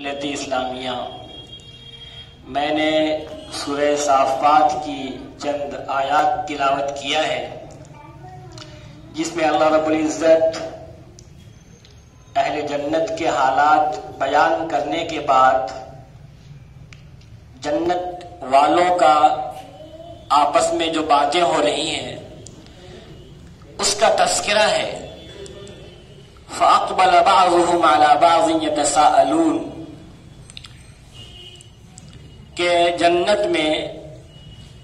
لتی اسلامیہ میں نے سورہ صافات کی چند آیات تلاوت کیا ہے، جس میں اللہ رب العزت اہل جنت کے حالات بیان کرنے کے بعد جنت والوں کا آپس میں جو باتیں ہو رہی ہیں اس کا تذکرہ ہے۔ فَأَقْبَلَ بَعْضُهُمْ عَلَى بَعْضٍ يَتَسَاءَلُونَ کہ جنت میں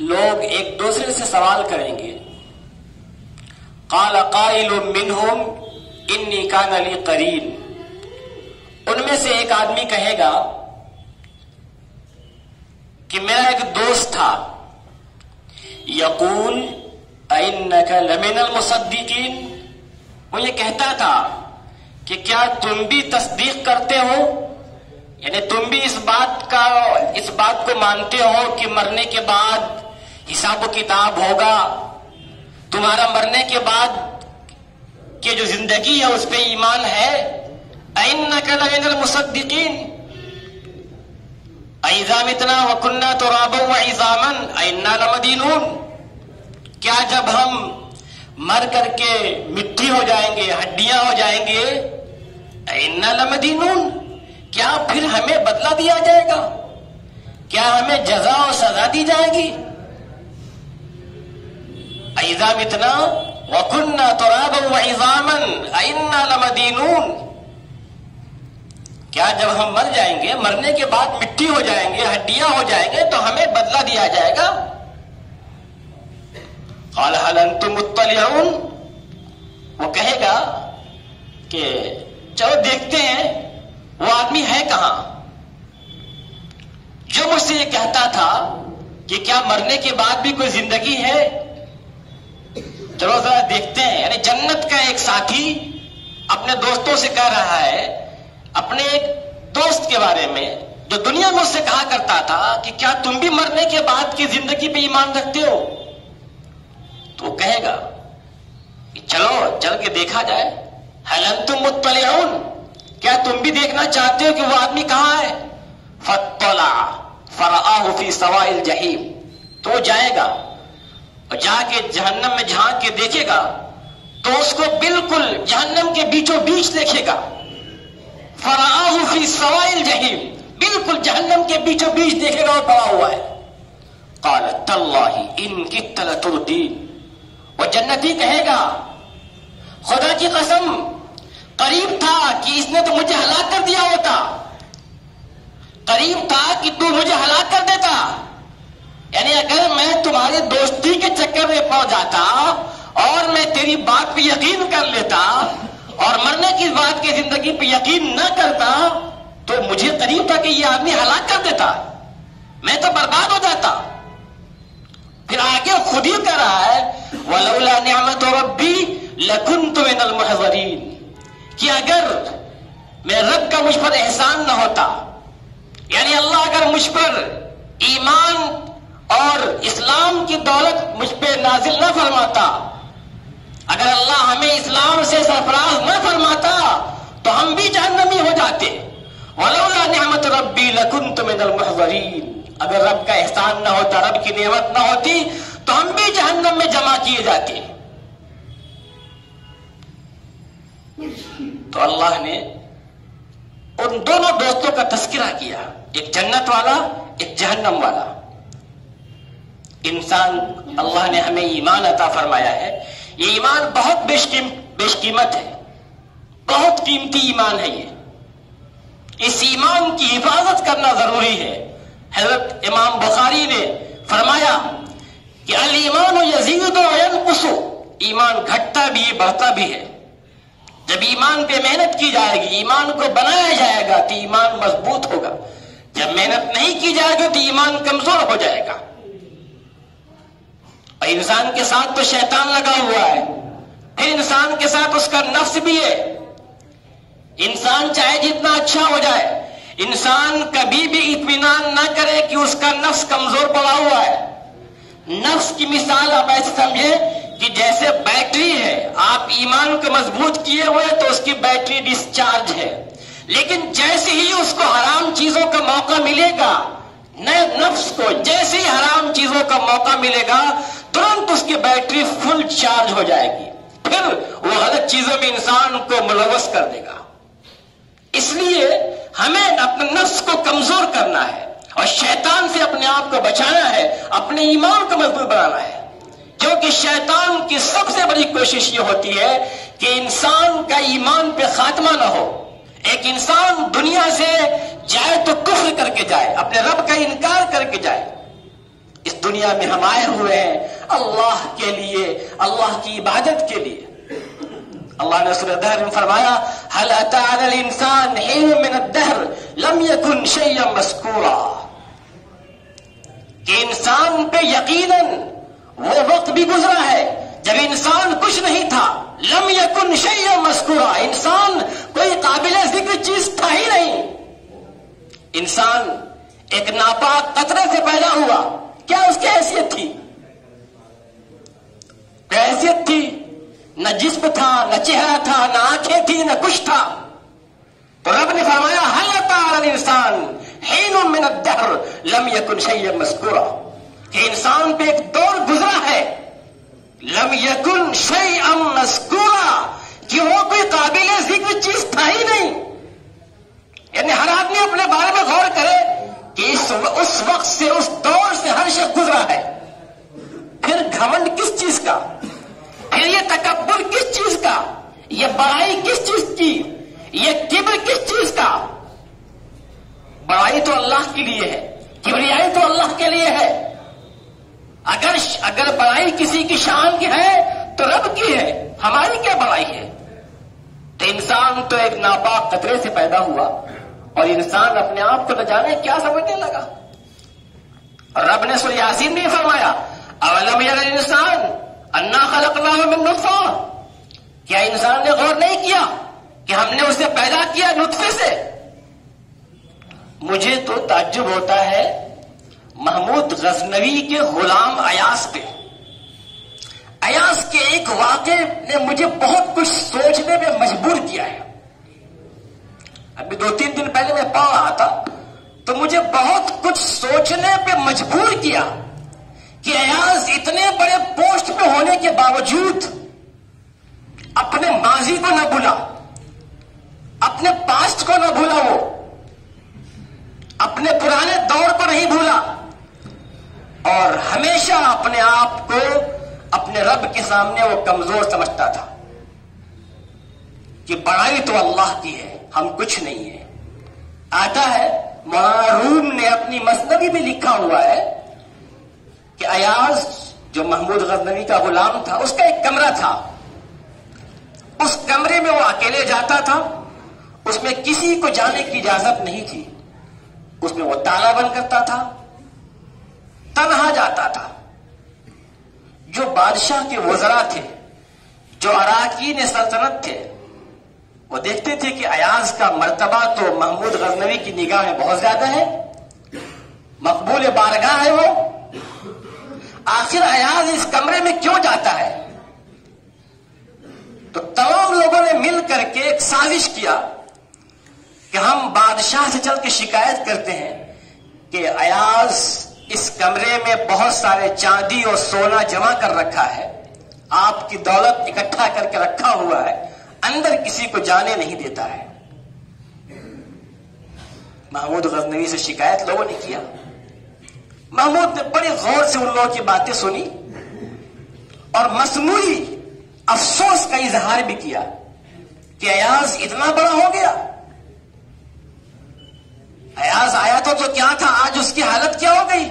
لوگ ایک دوسرے سے سوال کریں گے۔ قَالَ قَائِلٌ مِّنْهُمْ إِنِّي كَانَ لِي قَرِينٌ، ان میں سے ایک آدمی کہے گا کہ میرا ایک دوست تھا، یقول اِنَّكَ لَمِنَ الْمُصَدِّقِينَ، وہ یہ کہتا تھا کہ کیا تم بھی تصدیق کرتے ہو، یعنی تم بھی اس بات کو مانتے ہو کہ مرنے کے بعد حساب و کتاب ہوگا، تمہارا مرنے کے بعد کہ جو زندگی ہے اس پہ ایمان ہے۔ اِنَّكَ لَمِنَ الْمُصَدِّقِينَ اَإِذَا مِتْنَا وَكُنَّا تُرَابًا وَعِظَامًا أَإِنَّا لَمَدِينُونَ، کیا جب ہم مر کر کے مٹی ہو جائیں گے، ہڈیاں ہو جائیں گے، أَإِنَّا لَمَدِينُونَ، کیا پھر ہمیں بدلہ دیا جائے گا، کیا ہمیں جزا و سزا دی جائے گی؟ اَإِذَا مِتْنَا وَكُنَّا تُرَابًا وَعِظَامًا أَإِنَّا لَمَدِينُونَ، کیا جب ہم مر جائیں گے، مرنے کے بعد مٹی ہو جائیں گے، ہڈیاں ہو جائیں گے، تو ہمیں بدلہ دیا جائے گا؟ قال هل انتم مطلعون، وہ کہے گا کہ چلو دیکھتے ہیں وہ آدمی ہے کہاں جو مجھ سے یہ کہتا تھا کہ کیا مرنے کے بعد بھی کوئی زندگی ہے، چلو ذرا دیکھتے ہیں۔ یعنی جنت کا ایک ساتھی اپنے دوستوں سے کہہ رہا ہے، اپنے ایک دوست کے بارے میں جو دنیا میں اس سے کہا کرتا تھا کہ کیا تم بھی مرنے کے بعد کی زندگی پہ ایمان رکھتے ہو، تو وہ کہے گا کہ چلو چل کے دیکھا جائے۔ هل انتم مطلعون، کیا تم بھی دیکھنا چاہتے ہو کہ وہ آدمی کہاں ہے؟ فاطلع فرآہ فی سواء الجحیم، تو وہ جائے گا اور جا کے جہنم میں جھانک کے دیکھے گا تو اس کو بالکل جہنم کے بیچوں بیچ دیکھے گا۔ فرآہ فی سواء الجحیم، بالکل جہنم کے بیچوں بیچ دیکھے گا اور پڑا ہوا ہے۔ قال تاللہ ان کدت لتردین، وہ جنتی کہے گا خدا کی قسم قریب تھا کہ اس نے تو مجھے ہلاک کر دیا ہوتا، قریب تھا کہ تو مجھے ہلاک کر دیتا، یعنی اگر میں تمہاری دوستی کے چکر میں پڑ جاتا اور میں تیری بات پہ یقین کر لیتا اور مرنے کی بات کی زندگی پہ یقین نہ کرتا تو مجھے قریب تھا کہ یہ آدمی ہلاک کر دیتا، میں تو برباد ہو جاتا۔ پھر آگے خود ہی کہہ رہا ہے وَلَوْلَا نِعْمَةُ رَبِّي لَكُنْتُ مِنَ الْمُحْضَرِينَ، کہ اگر میرے رب کا مجھ پر احسان نہ ہوتا، یعنی اللہ اگر مجھ پر ایمان اور اسلام کی دولت مجھ پہ نازل نہ فرماتا، اگر اللہ ہمیں اسلام سے سرفراز نہ فرماتا تو ہم بھی جہنمی ہو جاتے۔ وَلَوْلَا نِعْمَةُ رَبِّي لَكُنْتُ مِنَ الْمُحْضَرِينَ، اگر رب کا احسان نہ ہوتا، رب کی نعمت نہ ہوتی تو ہم بھی جہنم میں جمع کیے جاتے۔ تو اللہ نے ان دونوں دوستوں کا تذکرہ کیا، ایک جنت والا ایک جہنم والا۔ انسان اللہ نے ہمیں ایمان عطا فرمایا ہے، یہ ایمان بہت بیش قیمت ہے، بہت قیمتی ایمان ہے۔ یہ اس ایمان کی حفاظت کرنا ضروری ہے۔ حضرت امام بخاری نے فرمایا کہ الایمان یزید و ینقص، ایمان گھٹتا بھی بڑھتا بھی ہے۔ جب ایمان پہ محنت کی جائے گی، ایمان کو بنایا جائے گا تو ایمان مضبوط ہوگا، جب محنت نہیں کی جائے گی تو ایمان کمزور ہو جائے گا۔ اور انسان کے ساتھ تو شیطان لگا ہوا ہے، پھر انسان کے ساتھ اس کا نفس بھی ہے۔ انسان چاہے جتنا اچھا ہو جائے، انسان کبھی بھی اطمینان نہ کرے کہ اس کا نفس کمزور پڑا ہوا ہے۔ نفس کی مثال آپ ایسے سمجھیں کہ جیسے بیٹری ہے، آپ ایمان کو مضبوط کیے ہوئے تو اس کی بیٹری ڈسچارج ہے، لیکن جیسے ہی اس کو حرام ملے گا نئے نفس کو جیسے ہی حرام چیزوں کا موقع ملے گا ترنت اس کی بیٹری فل چارج ہو جائے گی، پھر وہ غلط چیزوں میں انسان کو ملوث کر دے گا۔ اس لیے ہمیں اپنے نفس کو کمزور کرنا ہے اور شیطان سے اپنے آپ کو بچانا ہے، اپنے ایمان کو مضبوط بنانا ہے، کیونکہ شیطان کی سب سے بڑی کوشش یہ ہوتی ہے کہ انسان کا ایمان پہ خاتمہ نہ ہو۔ ایک انسان دنیا سے جائے تو کفر کر کے جائے، اپنے رب کا انکار کر کے جائے۔ اس دنیا میں ہم آئے ہوئے ہیں اللہ کے لیے، اللہ کی عبادت کے لیے۔ اللہ نے سورہ دہر میں فرمایا هل اتى على الانسان حين من الدهر لم يكن شيئا مذكورا، کہ انسان پہ یقیناً وہ وقت بھی گزرا ہے جب انسان کچھ نہیں تھا، لم یکن شیئا مذکورا، انسان کوئی قابل ذکر چیز تھا ہی نہیں۔ انسان ایک ناپاک قطرے سے پیدا ہوا، کیا اس کی حیثیت تھی؟ کیا حیثیت تھی؟ نہ جسم تھا، نہ چہرہ تھا، نہ آنکھیں تھی، نہ کچھ تھا۔ تو رب نے فرمایا هل اتى على الانسان حين من الدهر لم يكن شيئا مذکورا، کہ انسان پہ ایک دور گزرا ہے، لم یکن شیئا مذکورا، کہ وہ کوئی قابل ذکر چیز تھا ہی نہیں۔ یعنی ہر آدمی اپنے بارے میں غور کرے کہ اس وقت سے، اس دور سے ہر شخص گزرا ہے۔ پھر گھمنڈ کس چیز کا، پھر یہ تکبر کس چیز کا، یہ بڑائی کس چیز کی، یہ کبر کس چیز کا؟ بڑائی تو اللہ کے لیے ہے، کبریائی تو اللہ کے لیے ہے۔ اگر بڑائی کسی کی شان کی ہے تو رب کی ہے، ہماری کیا بڑائی ہے؟ تو انسان تو ایک ناپاک قطرے سے پیدا ہوا اور انسان اپنے آپ کو نہ جانے کیا سمجھنے لگا۔ اور رب نے سورہ یاسین میں فرمایا اولم یر الانسان انا خلقناہ من نطفہ، کیا انسان نے غور نہیں کیا کہ ہم نے اسے پیدا کیا نطفے سے؟ مجھے تو تعجب ہوتا ہے محمود غزنوی کے غلام ایاز پہ۔ ایاز کے ایک واقعے نے مجھے بہت کچھ سوچنے میں مجبور کیا ہے۔ ابھی 2-3 دن پہلے میں پڑھ رہا تھا تو مجھے بہت کچھ سوچنے پہ مجبور کیا کہ ایاز اتنے بڑے پوسٹ پہ ہونے کے باوجود اپنے ماضی کو نہ بھولا، اپنے پاسٹ کو نہ بھولا، وہ اپنے پرانے دور کو نہیں بھولا، اور ہمیشہ اپنے آپ کو اپنے رب کے سامنے وہ کمزور سمجھتا تھا کہ بڑائی تو اللہ کی ہے، ہم کچھ نہیں ہے۔ آتا ہے مولانا روم نے اپنی مثنوی میں لکھا ہوا ہے کہ ایاز جو محمود غزنوی کا غلام تھا، اس کا ایک کمرہ تھا، اس کمرے میں وہ اکیلے جاتا تھا، اس میں کسی کو جانے کی اجازت نہیں تھی، اس میں وہ تالا بند کرتا تھا، تنہا جاتا تھا۔ جو بادشاہ کے وزراء تھے، جو اراکین سلطنت تھے، وہ دیکھتے تھے کہ ایاز کا مرتبہ تو محمود غزنوی کی نگاہ میں بہت زیادہ ہے، مقبول بارگاہ ہے وہ، آخر ایاز اس کمرے میں کیوں جاتا ہے؟ تو تمام لوگوں نے مل کر کے ایک سازش کیا کہ ہم بادشاہ سے چل کے شکایت کرتے ہیں کہ ایاز اس کمرے میں بہت سارے چاندی اور سونا جمع کر رکھا ہے، آپ کی دولت اکٹھا کر کے رکھا ہوا ہے، اندر کسی کو جانے نہیں دیتا ہے۔ محمود غزنوی سے شکایت لوگوں نے کیا، محمود نے بڑی غور سے ان لوگوں کی باتیں سنی اور مصنوعی افسوس کا اظہار بھی کیا کہ ایاز اتنا بڑا ہو گیا۔ ایاز آیا تو کیا تھا، آج اس کی حالت کیا ہو گئی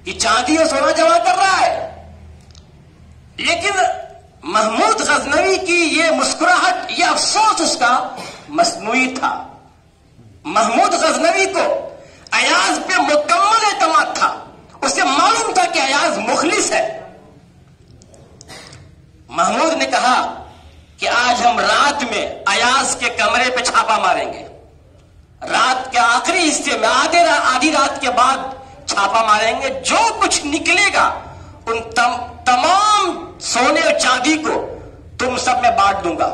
کہ چاندی اور سونا جمع کر رہا ہے۔ لیکن محمود غزنوی کی یہ مسکراہٹ، یہ افسوس اس کا مصنوعی تھا۔ محمود غزنوی کو ایاز پہ مکمل اعتماد تھا، اسے معلوم تھا کہ ایاز مخلص ہے۔ محمود نے کہا کہ آج ہم رات میں ایاز کے کمرے پہ چھاپا ماریں گے، رات کے آخری حصے میں آدھی رات کے بعد چھاپا ماریں گے، جو کچھ نکلے گا ان تمام سونے اور چاندی کو تم سب میں بانٹ دوں گا۔